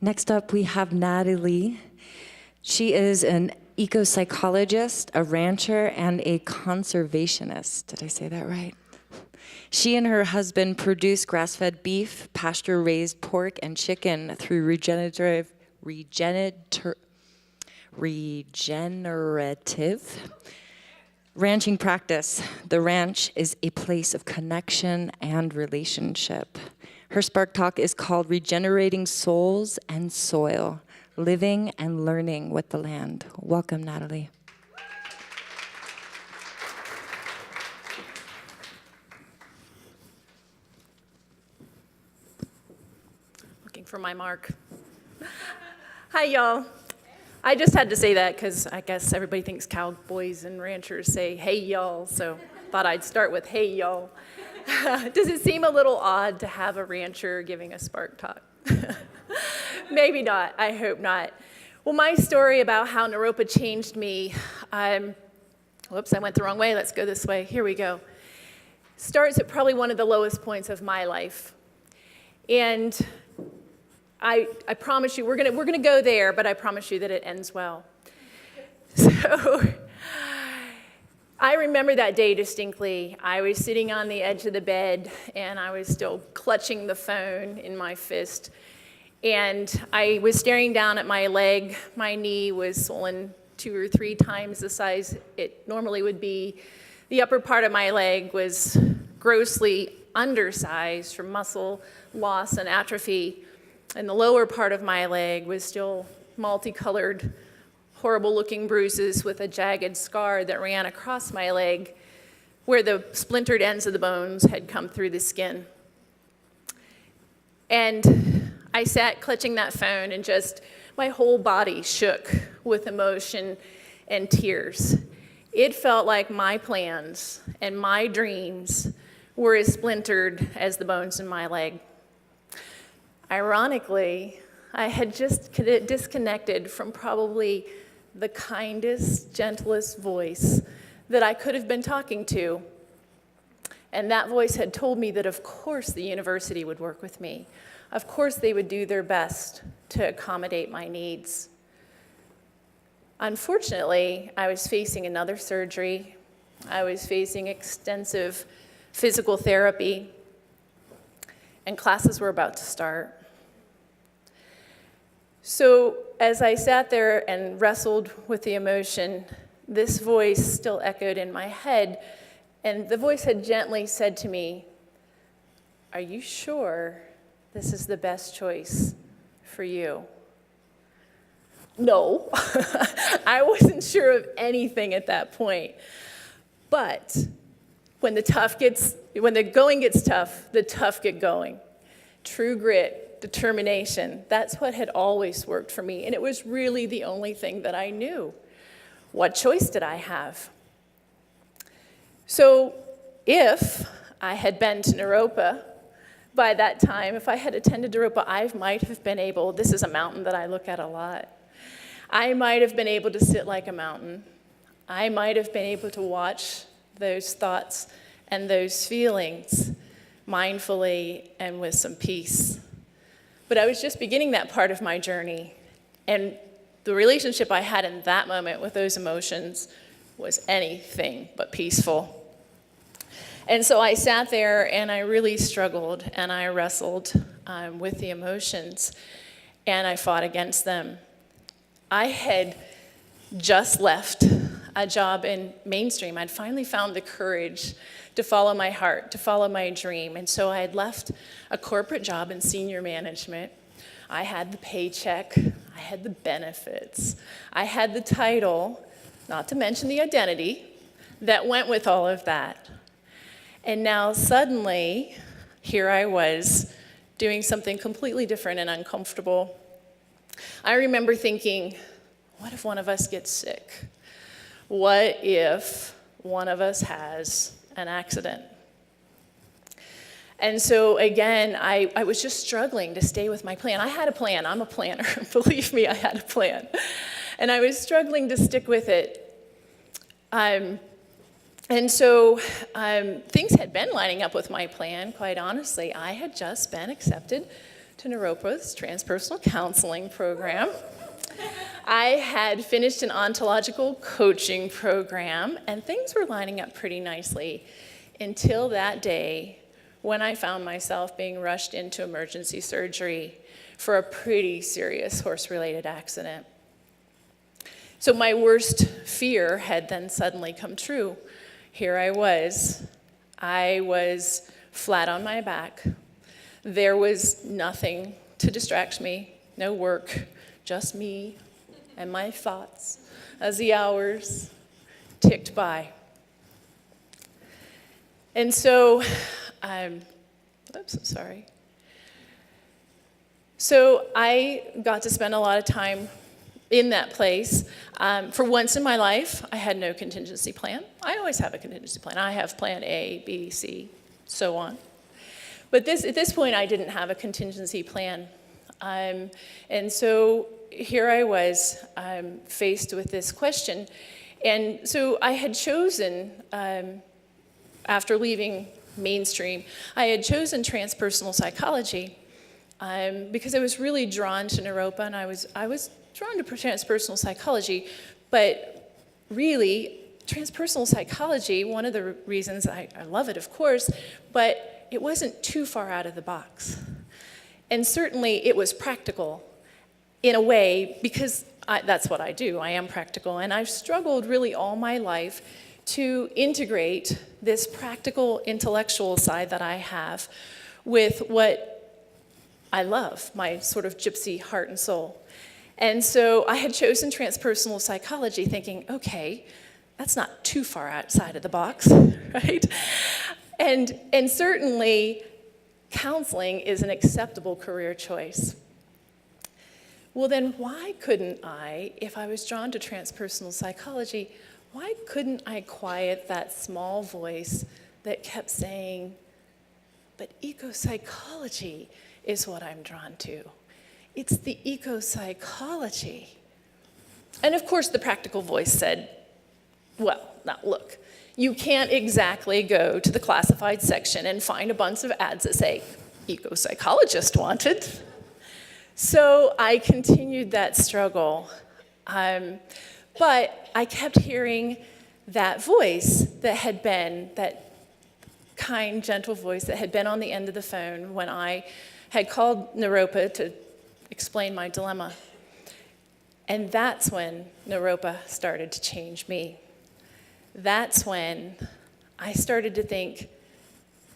Next up, we have Natalie. She is an ecopsychologist, a rancher, and a conservationist. Did I say that right? She and her husband produce grass-fed beef, pasture-raised pork, and chicken through regenerative ranching practice. The ranch is a place of connection and relationship. Her Spark Talk is called Regenerating Souls and Soil, Living and Learning with the Land. Welcome, Natalie. Looking for my mark. Hi, y'all. I just had to say that because I guess everybody thinks cowboys and ranchers say, hey, y'all, so thought I'd start with, hey, y'all. Does it seem a little odd to have a rancher giving a Spark Talk? Maybe not. I hope not. Well, my story about how Naropa changed me, whoops, I went the wrong way. Let's go this way. Here we go. Starts at probably one of the lowest points of my life. And I promise you, we're gonna go there, but I promise you that it ends well. So I remember that day distinctly. I was sitting on the edge of the bed, and I was still clutching the phone in my fist. And I was staring down at my leg. My knee was swollen 2 or 3 times the size it normally would be. The upper part of my leg was grossly undersized from muscle loss and atrophy. And the lower part of my leg was still multicolored, horrible-looking bruises with a jagged scar that ran across my leg where the splintered ends of the bones had come through the skin. And I sat clutching that phone, and just my whole body shook with emotion and tears. It felt like my plans and my dreams were as splintered as the bones in my leg. Ironically, I had just disconnected from probably the kindest, gentlest voice that I could have been talking to. And that voice had told me that, of course, the university would work with me. Of course, they would do their best to accommodate my needs. Unfortunately, I was facing another surgery. I was facing extensive physical therapy, and classes were about to start. So as I sat there and wrestled with the emotion, this voice still echoed in my head, and the voice had gently said to me, "Are you sure this is the best choice for you?" No, I wasn't sure of anything at that point. But when the going gets tough, the tough get going. True grit, determination, that's what had always worked for me, and it was really the only thing that I knew. What choice did I have? So if I had been to Naropa by that time, if I had attended Naropa, I might have been able, this is a mountain that I look at a lot, I might have been able to sit like a mountain. I might have been able to watch those thoughts and those feelings mindfully and with some peace. But I was just beginning that part of my journey, and the relationship I had in that moment with those emotions was anything but peaceful. And so I sat there and I really struggled and I wrestled with the emotions, and I fought against them. I had just left a job in mainstream. I'd finally found the courage to follow my heart, to follow my dream. And so I had left a corporate job in senior management. I had the paycheck, I had the benefits, I had the title, not to mention the identity that went with all of that. And now suddenly, here I was doing something completely different and uncomfortable. I remember thinking, what if one of us gets sick? What if one of us has an accident? And so again, I was just struggling to stay with my plan. I had a plan. I'm a planner. Believe me, I had a plan. And I was struggling to stick with it. And so things had been lining up with my plan, quite honestly. I had just been accepted to Naropa's transpersonal counseling program. I had finished an ontological coaching program, and things were lining up pretty nicely until that day when I found myself being rushed into emergency surgery for a pretty serious horse-related accident. So my worst fear had then suddenly come true. Here I was flat on my back. There was nothing to distract me, no work, just me and my thoughts as the hours ticked by. And so, So I got to spend a lot of time in that place. For once in my life, I had no contingency plan. I always have a contingency plan. I have plan A, B, C, so on. But at this point, I didn't have a contingency plan. And so here I was faced with this question. And so I had chosen, after leaving mainstream, I had chosen transpersonal psychology because I was really drawn to Naropa, and I was drawn to transpersonal psychology, but really, transpersonal psychology, one of the reasons I love it, of course, but it wasn't too far out of the box. And certainly it was practical in a way, because that's what I do. I am practical, and I've struggled really all my life to integrate this practical intellectual side that I have with what I love, my sort of gypsy heart and soul. And so I had chosen transpersonal psychology thinking, okay, that's not too far outside of the box, right? And certainly counseling is an acceptable career choice. Well, then why couldn't I, if I was drawn to transpersonal psychology, why couldn't I quiet that small voice that kept saying, but ecopsychology is what I'm drawn to. It's the ecopsychology. And of course, the practical voice said, well, now look, you can't exactly go to the classified section and find a bunch of ads that say, ecopsychologist wanted. So I continued that struggle. But I kept hearing that voice that had been, that kind, gentle voice that had been on the end of the phone when I had called Naropa to explain my dilemma. And that's when Naropa started to change me. That's when I started to think,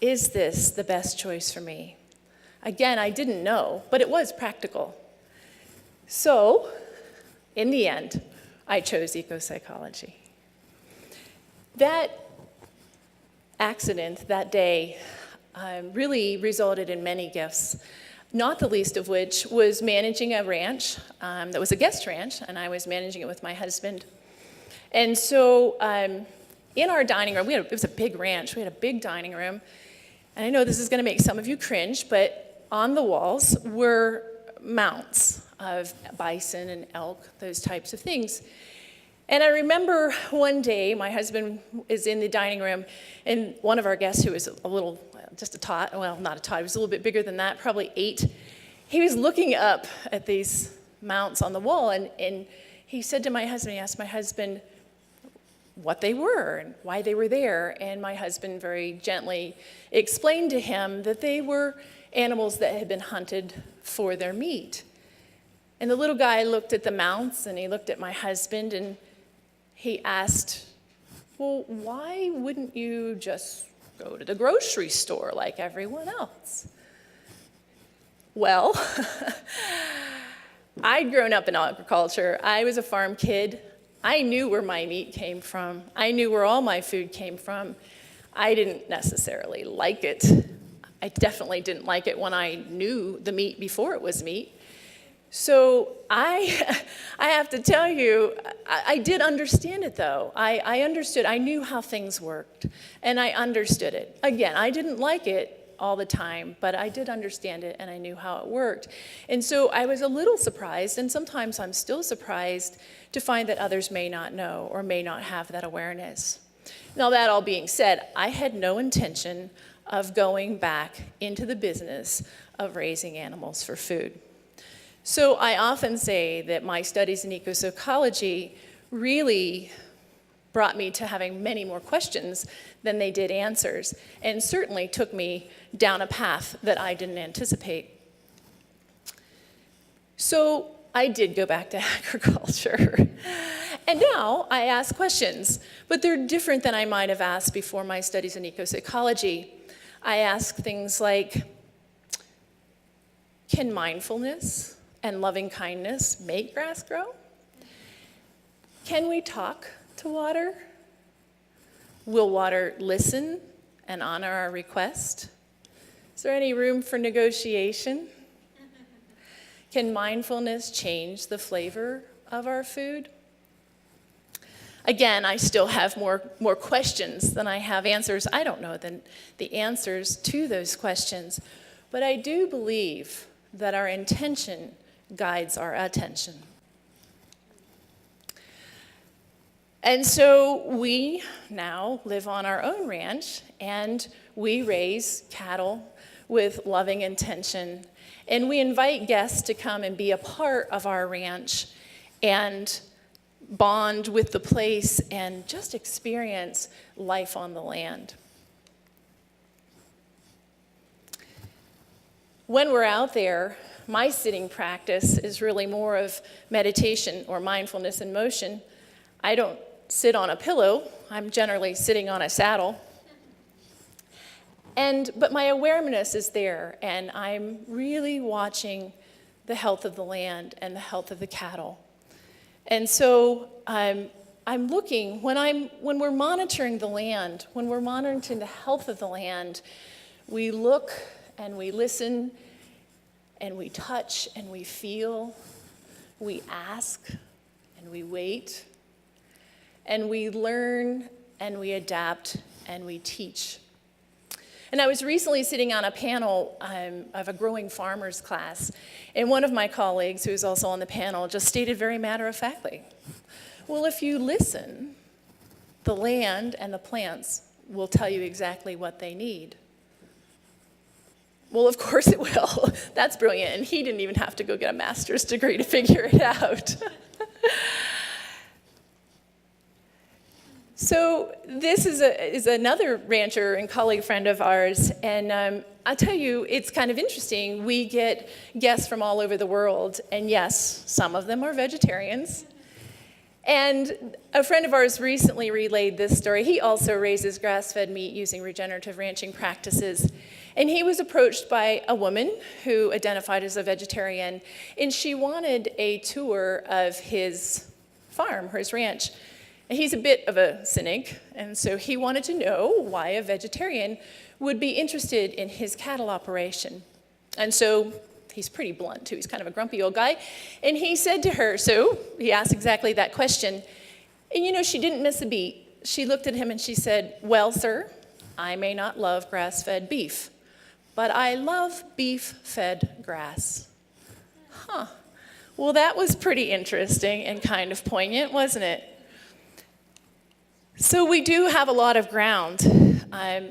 is this the best choice for me? Again, I didn't know, but it was practical. So, in the end, I chose ecopsychology. That accident that day really resulted in many gifts, not the least of which was managing a ranch that was a guest ranch, and I was managing it with my husband. And so in our dining room, it was a big ranch, we had a big dining room, and I know this is going to make some of you cringe, but on the walls were mounts of bison and elk, those types of things. And I remember one day, my husband is in the dining room, and one of our guests, who was a little, just a tot, well, not a tot, he was a little bit bigger than that, probably 8, he was looking up at these mounts on the wall, and he said to my husband, he asked my husband what they were and why they were there, and my husband very gently explained to him that they were animals that had been hunted for their meat. And the little guy looked at the mounts, and he looked at my husband, and he asked, well, why wouldn't you just go to the grocery store like everyone else? Well, I'd grown up in agriculture. I was a farm kid. I knew where my meat came from. I knew where all my food came from. I didn't necessarily like it. I definitely didn't like it when I knew the meat before it was meat. So I have to tell you, I did understand it, though. I understood. I knew how things worked, and I understood it. Again, I didn't like it all the time, but I did understand it, and I knew how it worked. And so I was a little surprised, and sometimes I'm still surprised to find that others may not know or may not have that awareness. Now, that all being said, I had no intention of going back into the business of raising animals for food. So I often say that my studies in ecopsychology really brought me to having many more questions than they did answers, and certainly took me down a path that I didn't anticipate. So I did go back to agriculture. And now I ask questions, but they're different than I might have asked before my studies in ecopsychology. I ask things like, can mindfulness and loving kindness make grass grow? Can we talk to water? Will water listen and honor our request? Is there any room for negotiation? Can mindfulness change the flavor of our food? Again, I still have more questions than I have answers. I don't know the answers to those questions, but I do believe that our intention guides our attention. And so we now live on our own ranch, and we raise cattle with loving intention. And we invite guests to come and be a part of our ranch and bond with the place and just experience life on the land. When we're out there, my sitting practice is really more of meditation or mindfulness in motion. I don't sit on a pillow. I'm generally sitting on a saddle. But my awareness is there, and I'm really watching the health of the land and the health of the cattle. And so I'm looking, when we're monitoring the land, when we're monitoring the health of the land, we look and we listen and we touch and we feel, we ask and we wait, and we learn and we adapt and we teach. And I was recently sitting on a panel of a growing farmers class, and one of my colleagues, who's also on the panel, just stated very matter-of-factly, well, if you listen, the land and the plants will tell you exactly what they need. Well, of course it will. That's brilliant, and he didn't even have to go get a master's degree to figure it out. So this is another rancher and colleague friend of ours, and I'll tell you, it's kind of interesting. We get guests from all over the world, and yes, some of them are vegetarians. And a friend of ours recently relayed this story. He also raises grass-fed meat using regenerative ranching practices. And he was approached by a woman who identified as a vegetarian, and she wanted a tour of his farm, his ranch. And he's a bit of a cynic, and so he wanted to know why a vegetarian would be interested in his cattle operation. And so he's pretty blunt, too. He's kind of a grumpy old guy. And he said to her, so he asked exactly that question. And she didn't miss a beat. She looked at him and she said, well, sir, I may not love grass-fed beef, but I love beef-fed grass. Huh. Well, that was pretty interesting and kind of poignant, wasn't it? So we do have a lot of ground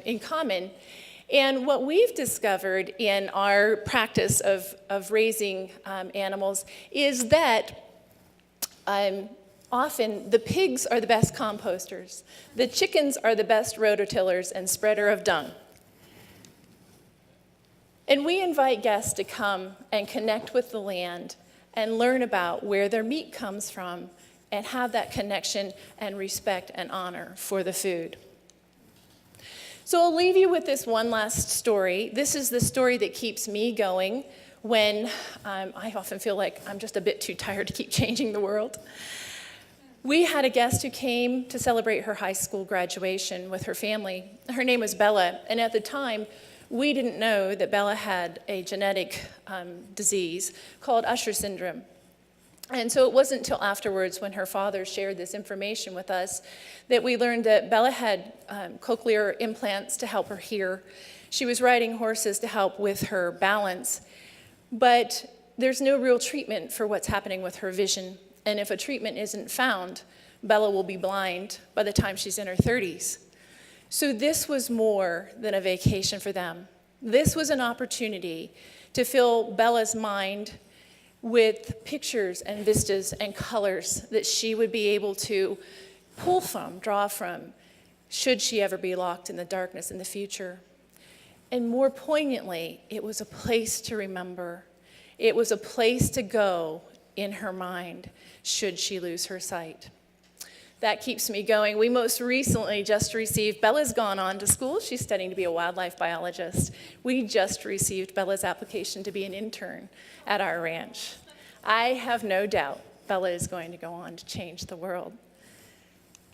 in common. And what we've discovered in our practice of raising animals is that often the pigs are the best composters. The chickens are the best rototillers and spreader of dung. And we invite guests to come and connect with the land and learn about where their meat comes from and have that connection and respect and honor for the food. So I'll leave you with this one last story. This is the story that keeps me going when I often feel like I'm just a bit too tired to keep changing the world. We had a guest who came to celebrate her high school graduation with her family. Her name was Bella, and at the time, we didn't know that Bella had a genetic disease called Usher syndrome. And so it wasn't until afterwards, when her father shared this information with us, that we learned that Bella had cochlear implants to help her hear. She was riding horses to help with her balance. But there's no real treatment for what's happening with her vision. And if a treatment isn't found, Bella will be blind by the time she's in her 30s. So this was more than a vacation for them. This was an opportunity to fill Bella's mind with pictures and vistas and colors that she would be able to pull from, draw from, should she ever be locked in the darkness in the future. And more poignantly, it was a place to remember. It was a place to go in her mind, should she lose her sight. That keeps me going. We most recently just received, Bella's gone on to school. She's studying to be a wildlife biologist. We just received Bella's application to be an intern at our ranch. I have no doubt Bella is going to go on to change the world.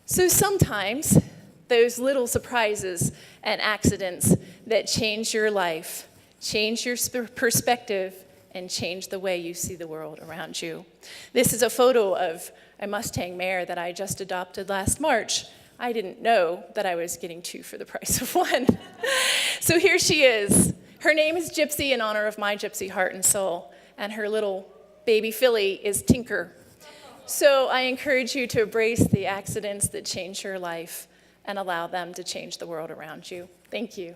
So sometimes those little surprises and accidents that change your life, change your perspective, and change the way you see the world around you. This is a photo of a Mustang mare that I just adopted last March. I didn't know that I was getting two for the price of one. So here she is. Her name is Gypsy in honor of my gypsy heart and soul, and her little baby filly is Tinker. So I encourage you to embrace the accidents that change your life and allow them to change the world around you. Thank you.